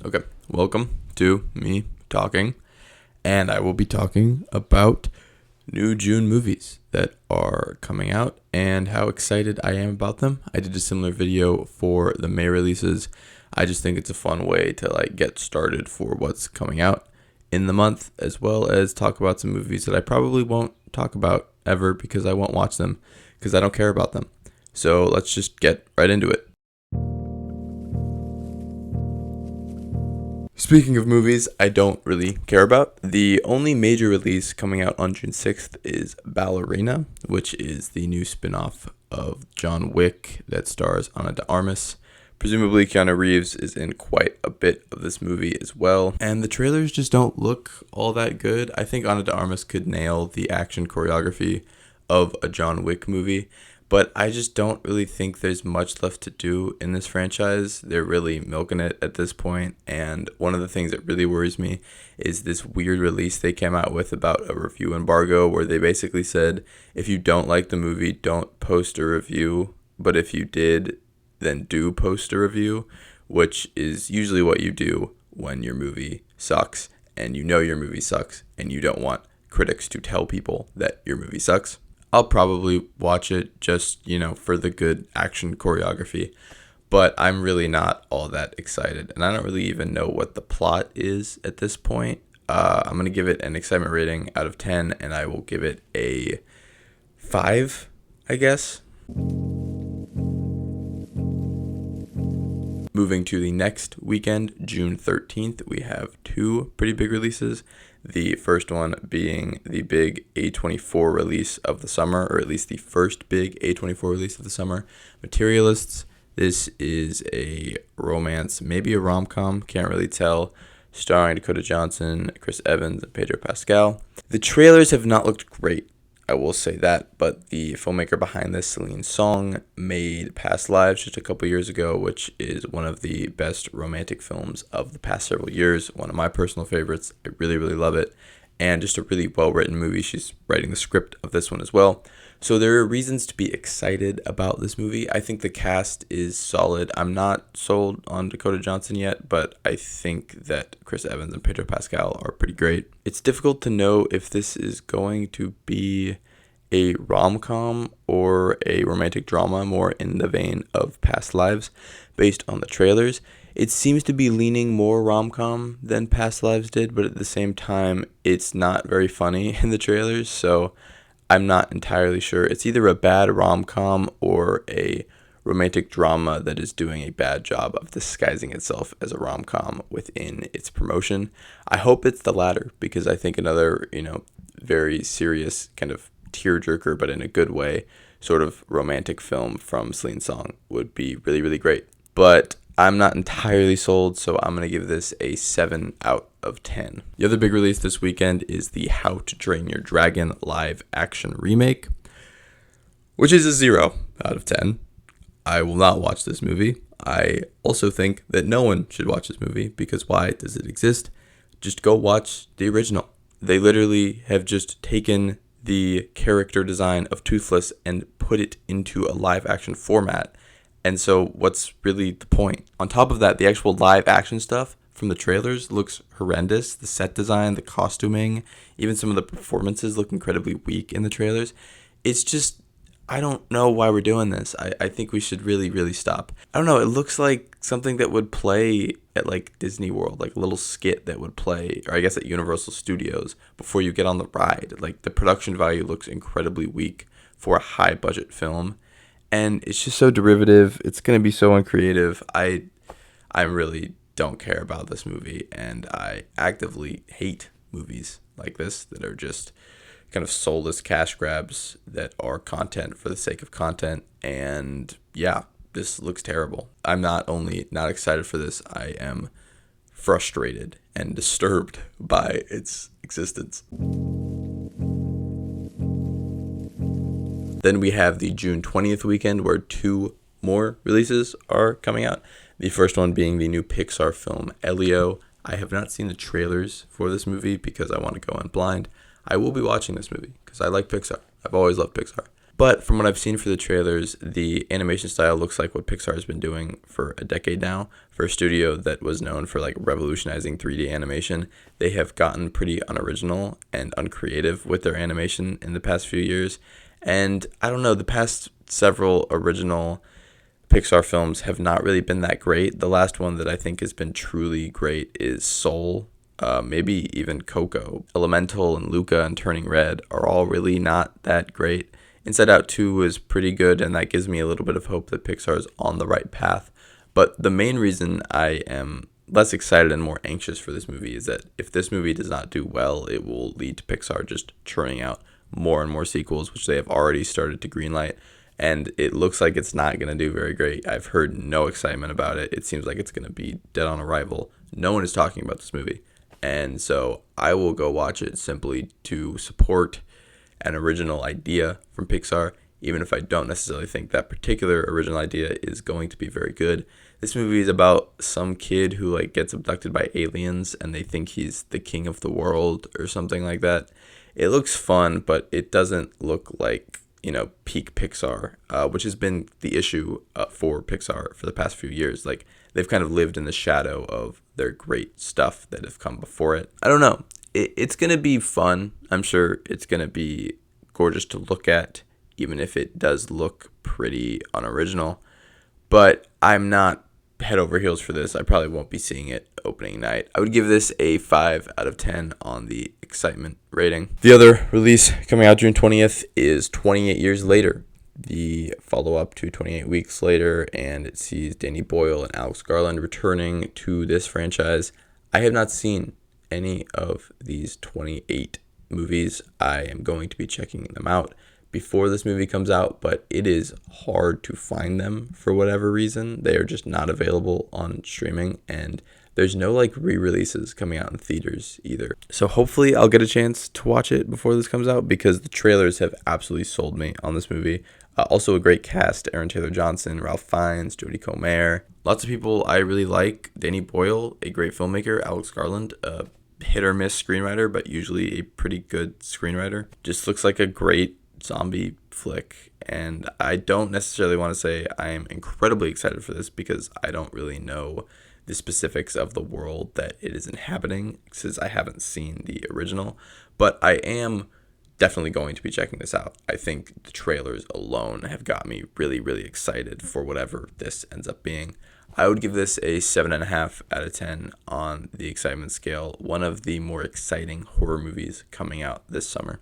Okay, welcome to me talking, and I will be talking about new June movies that are coming out and how excited I am about them. I did a similar video for the May releases. I just think it's a fun way to get started for what's coming out in the month, as well as talk about some movies that I probably won't talk about ever because I won't watch them because I don't care about them. So let's just get right into it. Speaking of movies I don't really care about, the only major release coming out on June 6th is Ballerina, which is the new spin-off of John Wick that stars Ana de Armas. Presumably Keanu Reeves is in quite a bit of this movie as well, and the trailers just don't look all that good. I think Ana de Armas could nail the action choreography of a John Wick movie, but I just don't really think there's much left to do in this franchise. They're really milking it at this point, and one of the things that really worries me is this weird release they came out with about a review embargo where they basically said, if you don't like the movie, don't post a review, but if you did, then do post a review, which is usually what you do when your movie sucks, and you know your movie sucks, and you don't want critics to tell people that your movie sucks. I'll probably watch it just, for the good action choreography, but I'm really not all that excited, and I don't really even know what the plot is at this point. I'm going to give it an excitement rating out of 10, and I will give it a 5, I guess. Moving to the next weekend, June 13th, we have two pretty big releases. The first one being the big A24 release of the summer, or at least the first big A24 release of the summer, Materialists. This is a romance, maybe a rom-com, can't really tell, starring Dakota Johnson, Chris Evans, and Pedro Pascal. The trailers have not looked great, I will say that, but the filmmaker behind this, Celine Song, made Past Lives just a couple years ago, which is one of the best romantic films of the past several years, one of my personal favorites. I really, really love it, and just a really well-written movie. She's writing the script of this one as well. So there are reasons to be excited about this movie. I think the cast is solid. I'm not sold on Dakota Johnson yet, but I think that Chris Evans and Pedro Pascal are pretty great. It's difficult to know if this is going to be a rom-com or a romantic drama, more in the vein of Past Lives, based on the trailers. It seems to be leaning more rom-com than Past Lives did, but at the same time, it's not very funny in the trailers, so I'm not entirely sure. It's either a bad rom-com or a romantic drama that is doing a bad job of disguising itself as a rom-com within its promotion. I hope it's the latter, because I think another, very serious kind of tearjerker, but in a good way, sort of romantic film from Celine Song would be really, really great. But I'm not entirely sold, so I'm going to give this a 7 out of 10. The other big release this weekend is the How to Train Your Dragon live action remake, which is a 0 out of 10. I will not watch this movie. I also think that no one should watch this movie, because why does it exist? Just go watch the original. They literally have just taken the character design of Toothless and put it into a live action format. And so what's really the point? On top of that, the actual live action stuff from the trailers looks horrendous. The set design, the costuming, even some of the performances look incredibly weak in the trailers. It's just, I don't know why we're doing this. I think we should really, really stop. I don't know. It looks like something that would play at Disney World, like a little skit that would play, or I guess at Universal Studios before you get on the ride. The production value looks incredibly weak for a high budget film. And it's just so derivative. It's going to be so uncreative. I really don't care about this movie, and I actively hate movies like this that are just kind of soulless cash grabs that are content for the sake of content. And yeah, this looks terrible. I'm not only not excited for this, I am frustrated and disturbed by its existence. Then we have the June 20th weekend where two more releases are coming out. The first one being the new Pixar film, Elio. I have not seen the trailers for this movie because I want to go in blind. I will be watching this movie because I like Pixar. I've always loved Pixar. But from what I've seen for the trailers, the animation style looks like what Pixar has been doing for a decade now. For a studio that was known for like revolutionizing 3D animation, they have gotten pretty unoriginal and uncreative with their animation in the past few years. And I don't know, the past several original Pixar films have not really been that great. The last one that I think has been truly great is Soul, maybe even Coco. Elemental and Luca and Turning Red are all really not that great. Inside Out 2 was pretty good, and that gives me a little bit of hope that Pixar is on the right path. But the main reason I am less excited and more anxious for this movie is that if this movie does not do well, it will lead to Pixar just churning out more and more sequels, which they have already started to greenlight. And it looks like it's not going to do very great. I've heard no excitement about it. It seems like it's going to be dead on arrival. No one is talking about this movie. And so I will go watch it simply to support an original idea from Pixar, even if I don't necessarily think that particular original idea is going to be very good. This movie is about some kid who like gets abducted by aliens and they think he's the king of the world or something like that. It looks fun, but it doesn't look like, peak Pixar, which has been the issue for Pixar for the past few years. Like, they've kind of lived in the shadow of their great stuff that have come before it. I don't know. It's going to be fun. I'm sure it's going to be gorgeous to look at, even if it does look pretty unoriginal. But I'm not head over heels for this. I probably won't be seeing it opening night. I would give this a 5 out of 10 on the excitement rating. The other release coming out June 20th is 28 Years Later, the follow-up to 28 Weeks Later, and it sees Danny Boyle and Alex Garland returning to this franchise. I have not seen any of these 28 movies. I am going to be checking them out before this movie comes out, but it is hard to find them for whatever reason. They are just not available on streaming, and there's no like re-releases coming out in theaters either. So hopefully I'll get a chance to watch it before this comes out, because the trailers have absolutely sold me on this movie. Also a great cast: Aaron Taylor Johnson, Ralph Fiennes, Jodie Comer. Lots of people I really like. Danny Boyle, a great filmmaker. Alex Garland, a hit or miss screenwriter, but usually a pretty good screenwriter. Just looks like a great zombie flick, and I don't necessarily want to say I am incredibly excited for this because I don't really know the specifics of the world that it is inhabiting, since I haven't seen the original, but I am definitely going to be checking this out. I think the trailers alone have got me really, really excited for whatever this ends up being. I would give this a 7.5 out of 10 on the excitement scale. One of the more exciting horror movies coming out this summer.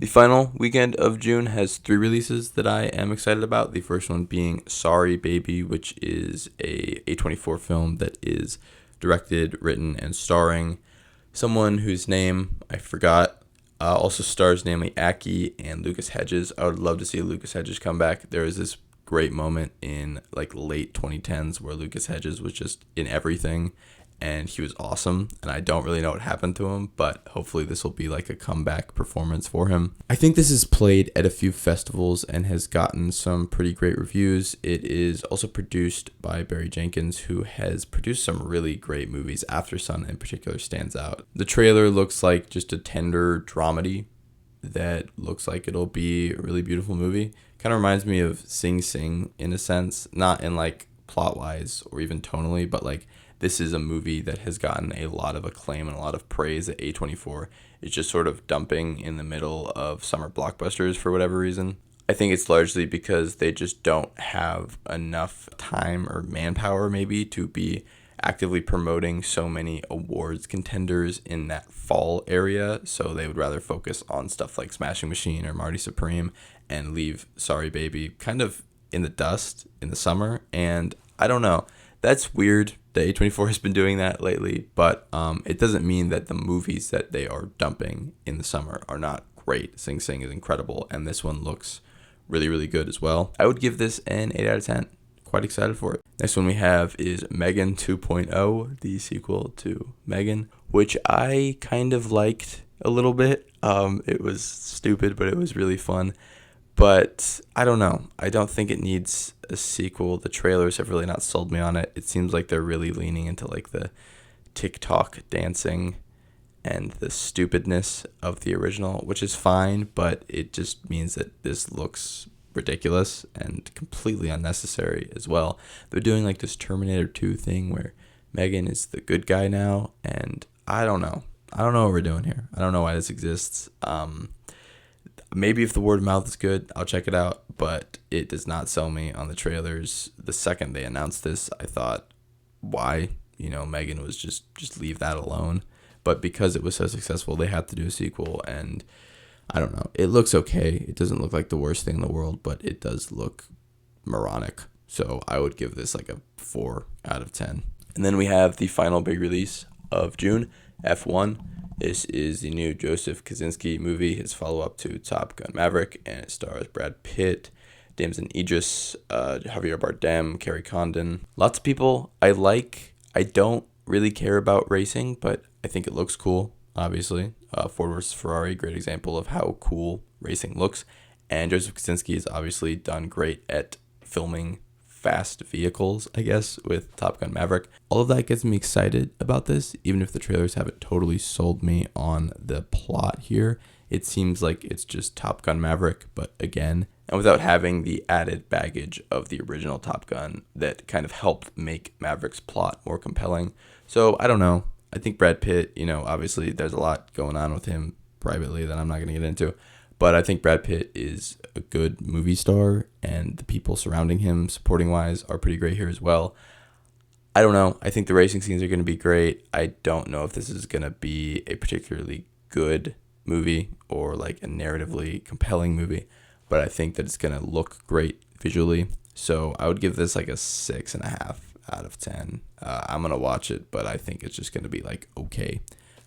The final weekend of June has 3 releases that I am excited about. The first one being Sorry Baby, which is a A24 film that is directed, written, and starring someone whose name I forgot. Also stars Naomi Ackie and Lucas Hedges. I would love to see Lucas Hedges come back. There was this great moment in like late 2010s where Lucas Hedges was just in everything, and he was awesome, and I don't really know what happened to him, but hopefully this will be like a comeback performance for him. I think this is played at a few festivals and has gotten some pretty great reviews. It is also produced by Barry Jenkins, who has produced some really great movies. After Sun in particular stands out. The trailer looks like just a tender dramedy that looks like it'll be a really beautiful movie. Kind of reminds me of Sing Sing in a sense, not in like plot-wise or even tonally, but like this is a movie that has gotten a lot of acclaim and a lot of praise that A24 is just sort of dumping in the middle of summer blockbusters for whatever reason. I think it's largely because they just don't have enough time or manpower maybe to be actively promoting so many awards contenders in that fall area, so they would rather focus on stuff like Smashing Machine or Marty Supreme and leave Sorry Baby kind of in the dust in the summer. And I don't know, that's weird that A24 has been doing that lately, but it doesn't mean that the movies that they are dumping in the summer are not great. Sing Sing is incredible, and this one looks really, really good as well. I would give this an 8 out of 10. Quite excited for it. Next one we have is Megan 2.0, the sequel to Megan, which I kind of liked a little bit. It was stupid, but it was really fun. But I don't know. I don't think it needs a sequel. The trailers have really not sold me on it. It seems like they're really leaning into like the TikTok dancing and the stupidness of the original, which is fine, but it just means that this looks ridiculous and completely unnecessary as well. They're doing like this Terminator 2 thing where Megan is the good guy now, and I don't know. I don't know what we're doing here. I don't know why this exists. Maybe if the word of mouth is good, I'll check it out, but it does not sell me on the trailers. The second they announced this, I thought, why? Megan was just leave that alone. But because it was so successful, they had to do a sequel, and I don't know. It looks okay. It doesn't look like the worst thing in the world, but it does look moronic. So I would give this like a 4 out of 10. And then we have the final big release of June, F1. This is the new Joseph Kosinski movie, his follow-up to Top Gun Maverick, and it stars Brad Pitt, Damson Idris, Javier Bardem, Kerry Condon. Lots of people I like. I don't really care about racing, but I think it looks cool, obviously. Ford vs. Ferrari, great example of how cool racing looks. And Joseph Kosinski has obviously done great at filming fast vehicles, I guess, with Top Gun Maverick. All of that gets me excited about this, even if the trailers haven't totally sold me on the plot here. It seems like it's just Top Gun Maverick, but again, and without having the added baggage of the original Top Gun that kind of helped make Maverick's plot more compelling. So I don't know. I think Brad Pitt, obviously there's a lot going on with him privately that I'm not going to get into. But I think Brad Pitt is a good movie star, and the people surrounding him, supporting-wise, are pretty great here as well. I don't know. I think the racing scenes are going to be great. I don't know if this is going to be a particularly good movie or like a narratively compelling movie, but I think that it's going to look great visually. So I would give this like a 6.5 out of 10. I'm going to watch it, but I think it's just going to be like okay.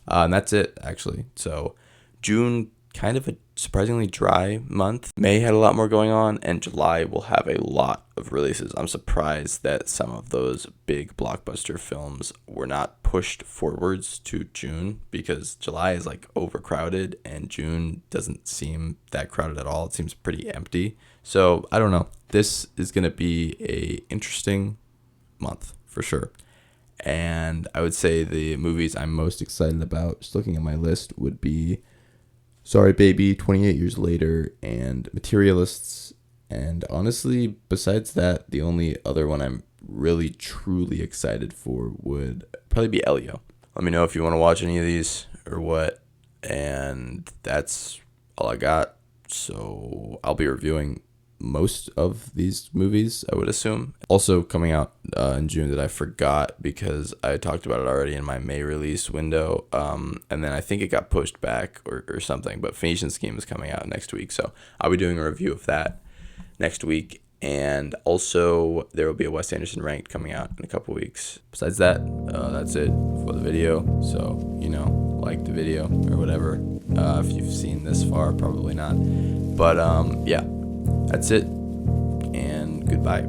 And that's it, actually. So June, kind of a surprisingly dry month. May had a lot more going on, and July will have a lot of releases. I'm surprised that some of those big blockbuster films were not pushed forwards to June, because July is like overcrowded and June doesn't seem that crowded at all. It seems pretty empty. So I don't know. This is going to be a interesting month for sure. And I would say the movies I'm most excited about, just looking at my list, would be Sorry Baby, 28 Years Later, and Materialists. And honestly, besides that, the only other one I'm really, truly excited for would probably be Elio. Let me know if you want to watch any of these or what. And that's all I got. So I'll be reviewing most of these movies, I would assume. Also coming out in June that I forgot because I talked about it already in my May release window, and then I think it got pushed back or something, but Phoenician Scheme is coming out next week, so I'll be doing a review of that next week. And also there will be a Wes Anderson Ranked coming out in a couple weeks. Besides that, that's it for the video. So like the video or whatever. If you've seen this far, probably not, but yeah, that's it, and goodbye.